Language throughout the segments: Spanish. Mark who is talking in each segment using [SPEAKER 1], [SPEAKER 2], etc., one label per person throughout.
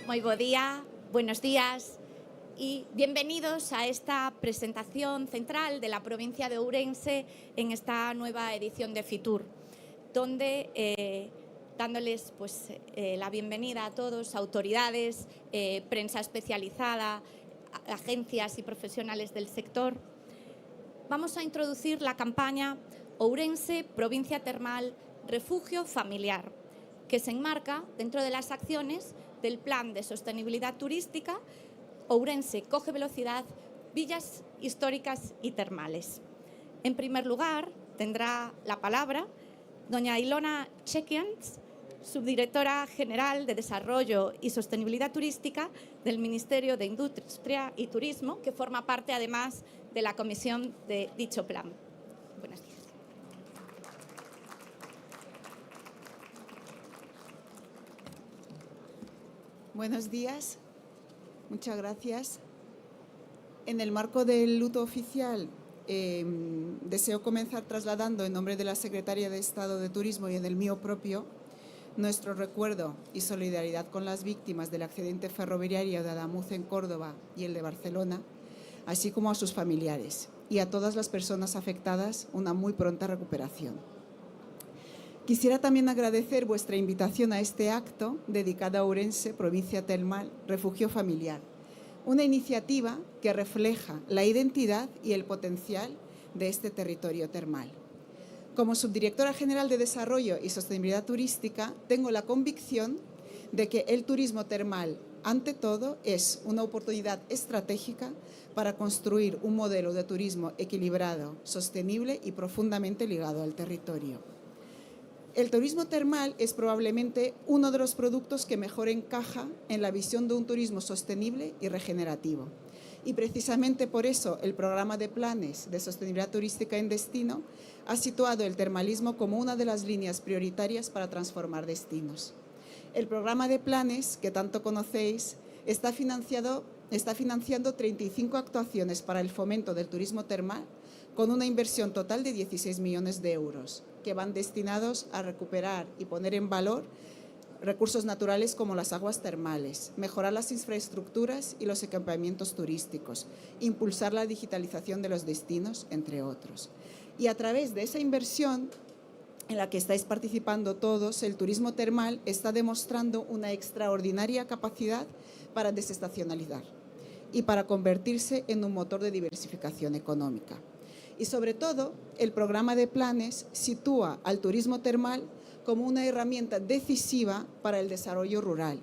[SPEAKER 1] Moi bo día, buenos días y bienvenidos a esta presentación central de la provincia de Ourense en esta nueva edición de Fitur, donde dándoles la bienvenida a todos, autoridades, prensa especializada, agencias y profesionales del sector, vamos a introducir la campaña Ourense, Provincia Termal, Refugio Familiar, que se enmarca dentro de las acciones del Plan de Sostenibilidad Turística Ourense Coge Velocidad, Villas Históricas y Termales. En primer lugar, tendrá la palabra doña Ilona Chequians, subdirectora general de Desarrollo y Sostenibilidad Turística del Ministerio de Industria y Turismo, que forma parte además de la comisión de dicho plan. Buenos días.
[SPEAKER 2] Buenos días, muchas gracias. En el marco del luto oficial, deseo comenzar trasladando en nombre de la Secretaria de Estado de Turismo y en el mío propio nuestro recuerdo y solidaridad con las víctimas del accidente ferroviario de Adamuz en Córdoba y el de Barcelona, así como a sus familiares y a todas las personas afectadas una muy pronta recuperación. Quisiera también agradecer vuestra invitación a este acto dedicado a Ourense, Provincia Termal, Refugio Familiar, una iniciativa que refleja la identidad y el potencial de este territorio termal. Como subdirectora general de Desarrollo y Sostenibilidad Turística, tengo la convicción de que el turismo termal, ante todo, es una oportunidad estratégica para construir un modelo de turismo equilibrado, sostenible y profundamente ligado al territorio. El turismo termal es probablemente uno de los productos que mejor encaja en la visión de un turismo sostenible y regenerativo. Y precisamente por eso el programa de planes de sostenibilidad turística en destino ha situado el termalismo como una de las líneas prioritarias para transformar destinos. El programa de planes, que tanto conocéis, está financiando 35 actuaciones para el fomento del turismo termal con una inversión total de 16 millones de euros, que van destinados a recuperar y poner en valor recursos naturales como las aguas termales, mejorar las infraestructuras y los equipamientos turísticos, impulsar la digitalización de los destinos, entre otros. Y a través de esa inversión en la que estáis participando todos, el turismo termal está demostrando una extraordinaria capacidad para desestacionalizar y para convertirse en un motor de diversificación económica. Y sobre todo, el programa de planes sitúa al turismo termal como una herramienta decisiva para el desarrollo rural.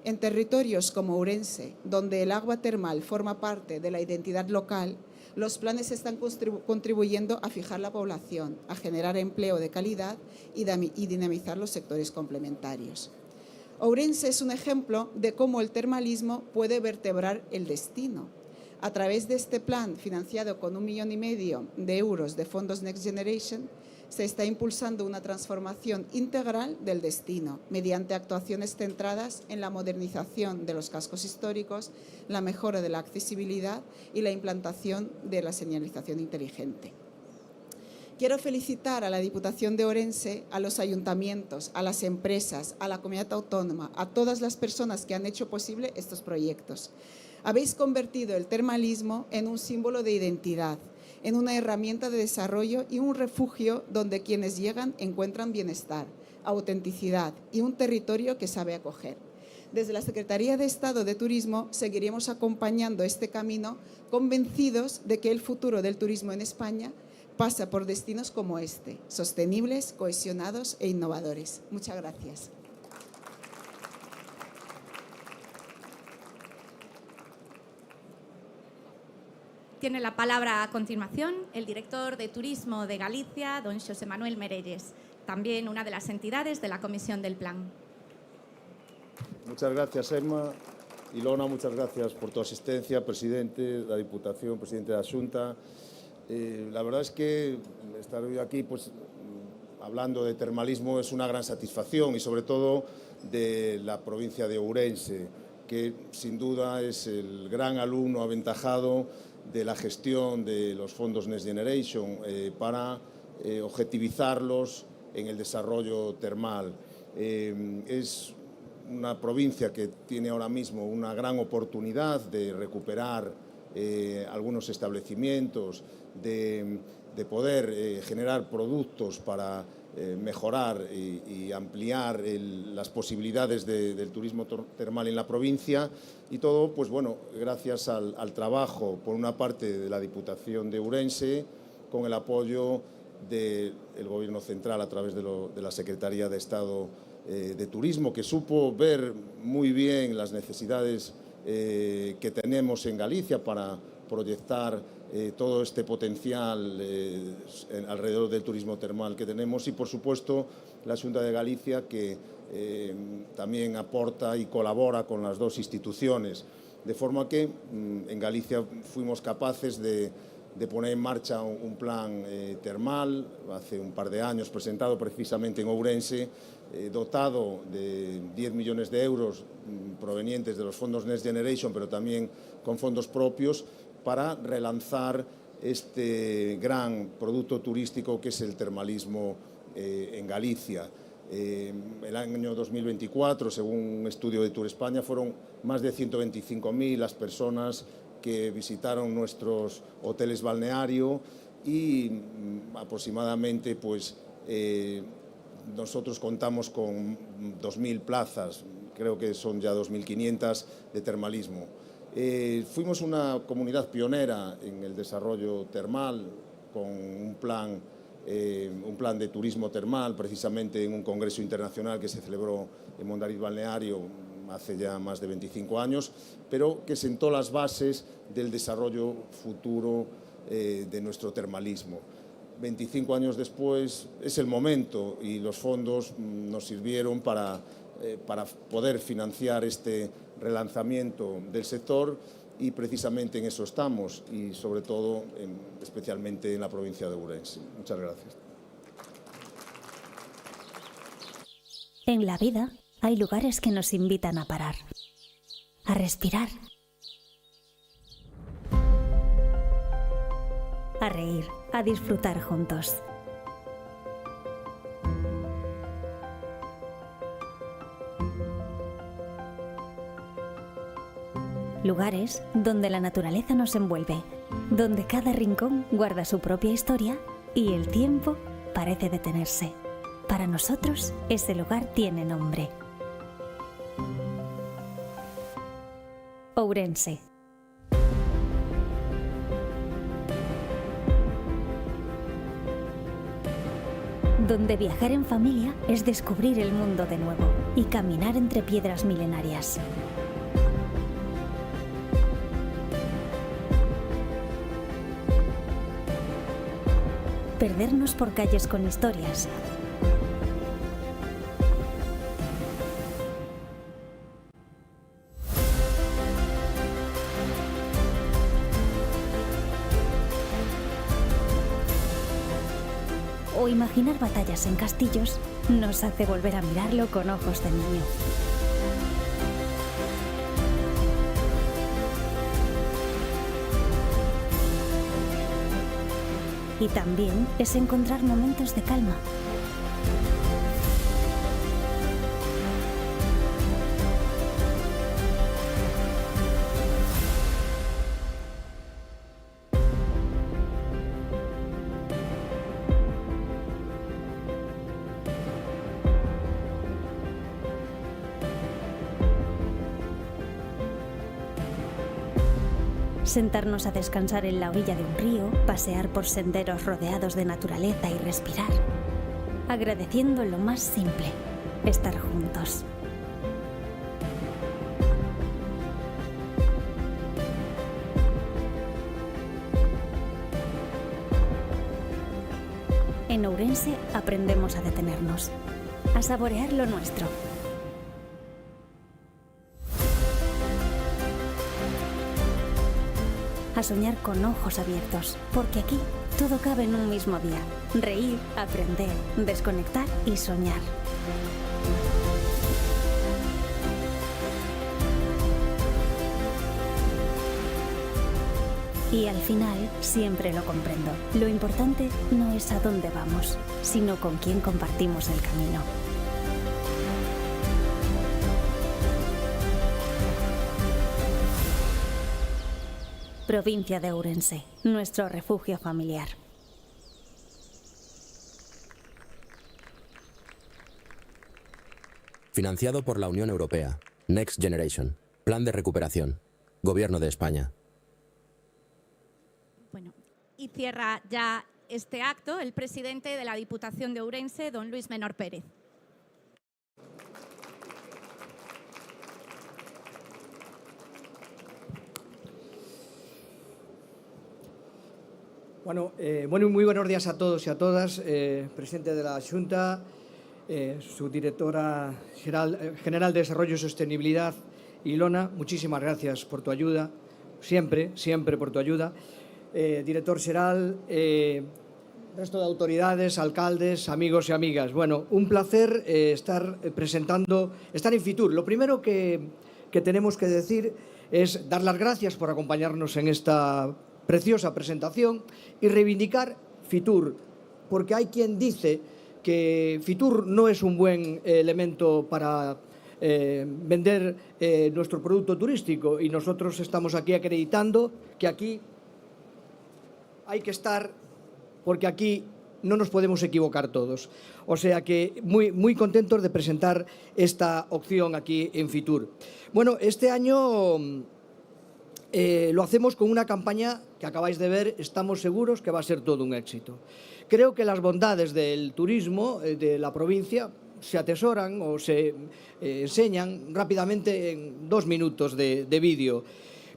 [SPEAKER 2] En territorios como Ourense, donde el agua termal forma parte de la identidad local, los planes están contribuyendo a fijar la población, a generar empleo de calidad y dinamizar los sectores complementarios. Ourense es un ejemplo de cómo el termalismo puede vertebrar el destino. A través de este plan, financiado con 1,5 millones de euros de fondos Next Generation, se está impulsando una transformación integral del destino mediante actuaciones centradas en la modernización de los cascos históricos, la mejora de la accesibilidad y la implantación de la señalización inteligente. Quiero felicitar a la Diputación de Ourense, a los ayuntamientos, a las empresas, a la comunidad autónoma, a todas las personas que han hecho posible estos proyectos. Habéis convertido el termalismo en un símbolo de identidad, en una herramienta de desarrollo y un refugio donde quienes llegan encuentran bienestar, autenticidad y un territorio que sabe acoger. Desde la Secretaría de Estado de Turismo seguiremos acompañando este camino, convencidos de que el futuro del turismo en España pasa por destinos como este, sostenibles, cohesionados e innovadores. Muchas gracias.
[SPEAKER 1] Tiene la palabra a continuación el director de Turismo de Galicia, don Xosé Manuel Merelles, también una de las entidades de la Comisión del Plan.
[SPEAKER 3] Muchas gracias, Emma. Ilona, muchas gracias por tu asistencia, presidente de la Diputación, presidente de la Xunta. La verdad es que estar hoy aquí hablando de termalismo es una gran satisfacción y sobre todo de la provincia de Ourense, que sin duda es el gran alumno aventajado de la gestión de los fondos Next Generation para objetivizarlos en el desarrollo termal. Es una provincia que tiene ahora mismo una gran oportunidad de recuperar algunos establecimientos, de poder generar productos para mejorar y ampliar las posibilidades del turismo termal en la provincia, y todo, pues bueno, gracias al trabajo, por una parte, de la Diputación de Ourense, con el apoyo del Gobierno central a través de la Secretaría de Estado de Turismo, que supo ver muy bien las necesidades que tenemos en Galicia para proyectar todo este potencial alrededor del turismo termal que tenemos, y por supuesto la Xunta de Galicia, que también aporta y colabora con las dos instituciones, de forma que en Galicia fuimos capaces de poner en marcha un plan termal hace un par de años, presentado precisamente en Ourense, dotado de 10 millones de euros provenientes de los fondos Next Generation, pero también con fondos propios, para relanzar este gran producto turístico que es el termalismo en Galicia. El año 2024, según un estudio de Tour España, fueron más de 125.000 las personas que visitaron nuestros hoteles balneario, y aproximadamente pues, nosotros contamos con 2.000 plazas, creo que son ya 2.500 de termalismo. Fuimos una comunidad pionera en el desarrollo termal, con un plan de turismo termal, precisamente en un congreso internacional que se celebró en Mondariz Balneario hace ya más de 25 años, pero que sentó las bases del desarrollo futuro de nuestro termalismo. 25 años después es el momento, y los fondos nos sirvieron para poder financiar este relanzamiento del sector, y precisamente en eso estamos, y sobre todo, especialmente en la provincia de Ourense. Muchas gracias.
[SPEAKER 4] En la vida hay lugares que nos invitan a parar, a respirar, a reír, a disfrutar juntos. Lugares donde la naturaleza nos envuelve, donde cada rincón guarda su propia historia y el tiempo parece detenerse. Para nosotros, ese lugar tiene nombre: Ourense. Donde viajar en familia es descubrir el mundo de nuevo y caminar entre piedras milenarias. Perdernos por calles con historias. O imaginar batallas en castillos nos hace volver a mirarlo con ojos de niño. Y también es encontrar momentos de calma. Sentarnos a descansar en la orilla de un río, pasear por senderos rodeados de naturaleza y respirar, agradeciendo lo más simple: estar juntos. En Ourense aprendemos a detenernos, a saborear lo nuestro. A soñar con ojos abiertos, porque aquí todo cabe en un mismo día: reír, aprender, desconectar y soñar. Y al final siempre lo comprendo. Lo importante no es a dónde vamos, sino con quién compartimos el camino. Provincia de Ourense, nuestro refugio familiar.
[SPEAKER 5] Financiado por la Unión Europea. Next Generation. Plan de recuperación. Gobierno de España.
[SPEAKER 1] Bueno, y cierra ya este acto el presidente de la Diputación de Ourense, don Luis Menor Pérez.
[SPEAKER 6] Bueno, muy buenos días a todos y a todas. Presidente de la Xunta, subdirectora general de Desarrollo y Sostenibilidad, Ilona, muchísimas gracias por tu ayuda, siempre por tu ayuda. Director xeral, resto de autoridades, alcaldes, amigos y amigas. Bueno, un placer estar en Fitur. Lo primero que tenemos que decir es dar las gracias por acompañarnos en esta preciosa presentación y reivindicar Fitur, porque hay quien dice que Fitur no es un buen elemento para vender nuestro producto turístico, y nosotros estamos aquí acreditando que aquí hay que estar, porque aquí no nos podemos equivocar todos. O sea que muy contentos de presentar esta opción aquí en Fitur. Bueno, este año lo hacemos con una campaña que acabáis de ver, estamos seguros que va a ser todo un éxito. Creo que las bondades del turismo de la provincia se atesoran o se enseñan rápidamente en 2 minutos de vídeo.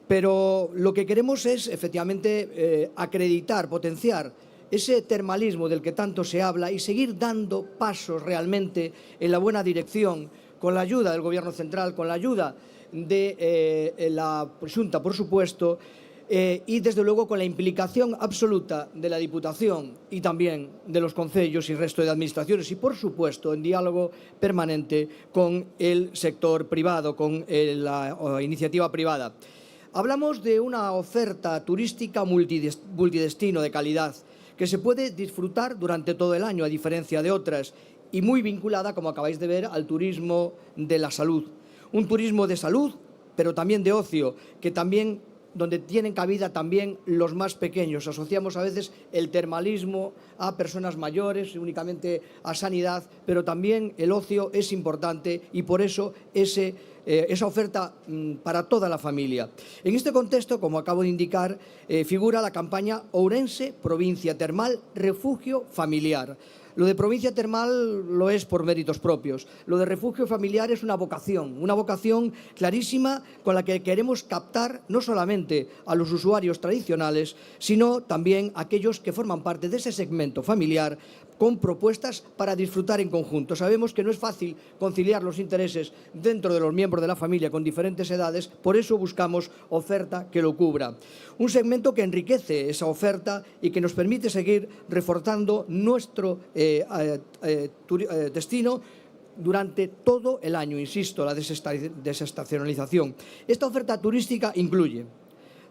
[SPEAKER 6] Pero lo que queremos es, efectivamente, acreditar, potenciar ese termalismo del que tanto se habla y seguir dando pasos realmente en la buena dirección, con la ayuda del Gobierno central, con la ayuda de la Xunta, por supuesto, y desde luego con la implicación absoluta de la Diputación y también de los concellos y resto de administraciones, y por supuesto en diálogo permanente con el sector privado, con la iniciativa privada. Hablamos de una oferta turística multidestino de calidad que se puede disfrutar durante todo el año, a diferencia de otras, y muy vinculada, como acabáis de ver, al turismo de la salud. Un turismo de salud, pero también de ocio, que también donde tienen cabida también los más pequeños. Asociamos a veces el termalismo a personas mayores, únicamente a sanidad, pero también el ocio es importante y por eso esa oferta para toda la familia. En este contexto, como acabo de indicar, figura la campaña Ourense, Provincia Termal, Refugio Familiar. Lo de provincia termal lo es por méritos propios. Lo de refugio familiar es una vocación clarísima con la que queremos captar no solamente a los usuarios tradicionales, sino también a aquellos que forman parte de ese segmento familiar con propuestas para disfrutar en conjunto. Sabemos que no es fácil conciliar los intereses dentro de los miembros de la familia con diferentes edades, por eso buscamos oferta que lo cubra. Un segmento que enriquece esa oferta y que nos permite seguir reforzando nuestro destino durante todo el año, insisto, la desestacionalización. Esta oferta turística incluye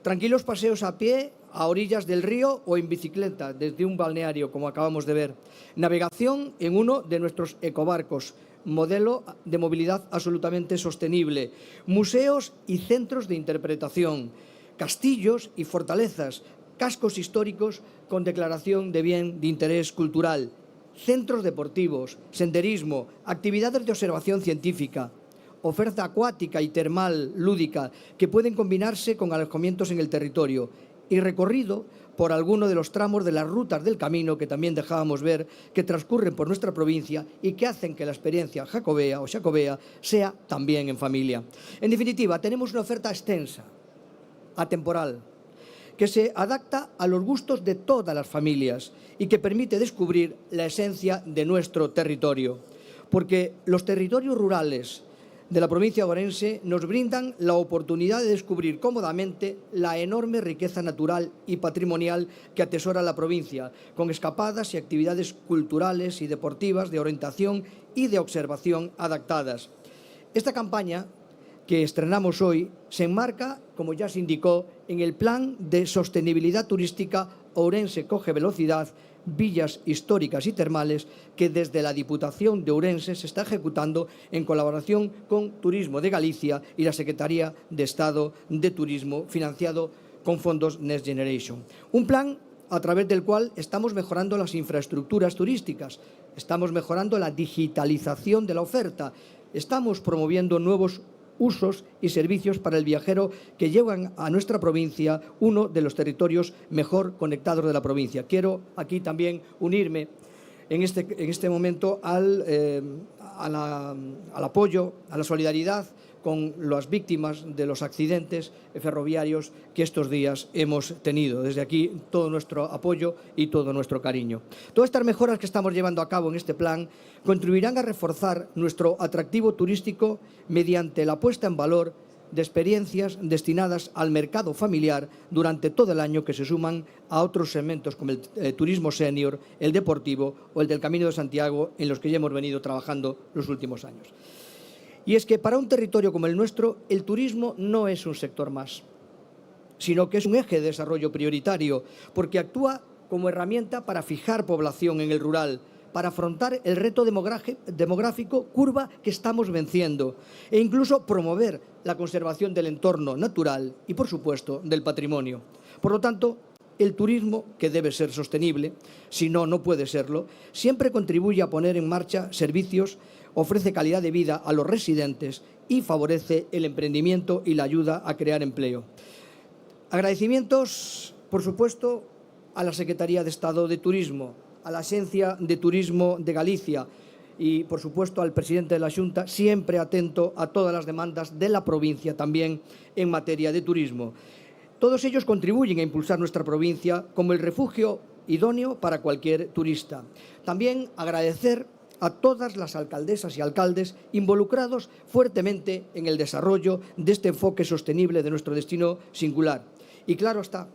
[SPEAKER 6] tranquilos paseos a pie a orillas del río o en bicicleta desde un balneario, como acabamos de ver. Navegación en uno de nuestros ecobarcos, modelo de movilidad absolutamente sostenible. Museos y centros de interpretación. Castillos y fortalezas. Cascos históricos con declaración de bien de interés cultural. Centros deportivos, senderismo, actividades de observación científica, oferta acuática y termal lúdica que pueden combinarse con alojamientos en el territorio y recorrido por alguno de los tramos de las rutas del camino que también dejábamos ver que transcurren por nuestra provincia y que hacen que la experiencia jacobea o xacobea sea también en familia. En definitiva, tenemos una oferta extensa, atemporal, que se adapta a los gustos de todas las familias y que permite descubrir la esencia de nuestro territorio. Porque los territorios rurales de la provincia de Ourense nos brindan la oportunidad de descubrir cómodamente la enorme riqueza natural y patrimonial que atesora la provincia, con escapadas y actividades culturales y deportivas de orientación y de observación adaptadas. Esta campaña que estrenamos hoy se enmarca, como ya se indicó, en el Plan de Sostenibilidad Turística Ourense Coge Velocidad, Villas Históricas y Termales, que desde la Diputación de Ourense se está ejecutando en colaboración con Turismo de Galicia y la Secretaría de Estado de Turismo, financiado con fondos Next Generation. Un plan a través del cual estamos mejorando las infraestructuras turísticas, estamos mejorando la digitalización de la oferta, estamos promoviendo nuevos usos y servicios para el viajero que llevan a nuestra provincia uno de los territorios mejor conectados de la provincia. Quiero aquí también unirme en este momento al apoyo, a la solidaridad con las víctimas de los accidentes ferroviarios que estos días hemos tenido. Desde aquí, todo nuestro apoyo y todo nuestro cariño. Todas estas mejoras que estamos llevando a cabo en este plan contribuirán a reforzar nuestro atractivo turístico mediante la puesta en valor de experiencias destinadas al mercado familiar durante todo el año, que se suman a otros segmentos como el turismo senior, el deportivo o el del Camino de Santiago, en los que ya hemos venido trabajando los últimos años. Y es que para un territorio como el nuestro, el turismo no es un sector más, sino que es un eje de desarrollo prioritario, porque actúa como herramienta para fijar población en el rural, para afrontar el reto demográfico curva que estamos venciendo e incluso promover la conservación del entorno natural y, por supuesto, del patrimonio. Por lo tanto, el turismo, que debe ser sostenible, si no, no puede serlo, siempre contribuye a poner en marcha servicios, ofrece calidad de vida a los residentes y favorece el emprendimiento y la ayuda a crear empleo. Agradecimientos, por supuesto, a la Secretaría de Estado de Turismo, a la Agencia de Turismo de Galicia y, por supuesto, al presidente de la Xunta, siempre atento a todas las demandas de la provincia también en materia de turismo. Todos ellos contribuyen a impulsar nuestra provincia como el refugio idóneo para cualquier turista. También agradecer a todas las alcaldesas y alcaldes involucrados fuertemente en el desarrollo de este enfoque sostenible de nuestro destino singular. Y claro está,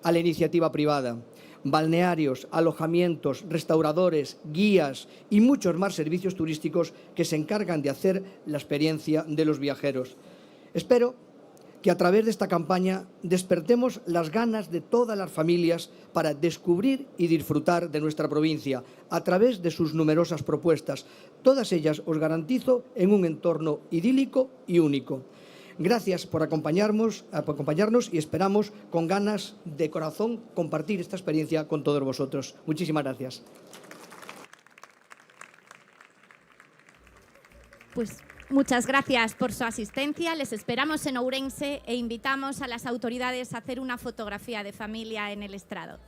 [SPEAKER 6] a la iniciativa privada, balnearios, alojamientos, restauradores, guías y muchos más servicios turísticos que se encargan de hacer la experiencia de los viajeros. Espero que a través de esta campaña despertemos las ganas de todas las familias para descubrir y disfrutar de nuestra provincia a través de sus numerosas propuestas, todas ellas, os garantizo, en un entorno idílico y único. Gracias por acompañarnos y esperamos con ganas de corazón compartir esta experiencia con todos vosotros. Muchísimas gracias.
[SPEAKER 1] Pues muchas gracias por su asistencia. Les esperamos en Ourense e invitamos a las autoridades a hacer una fotografía de familia en el estrado.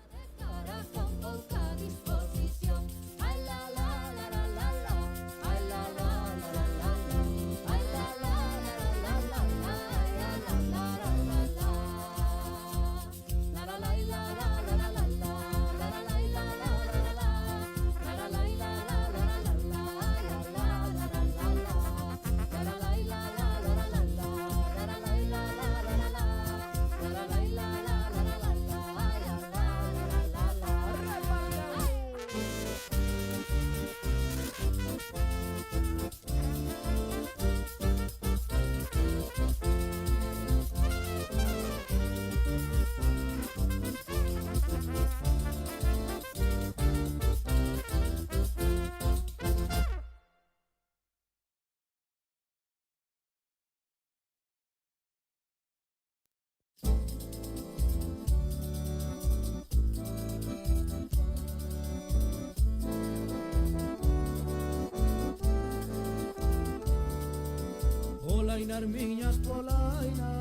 [SPEAKER 7] Polainar miñas polainar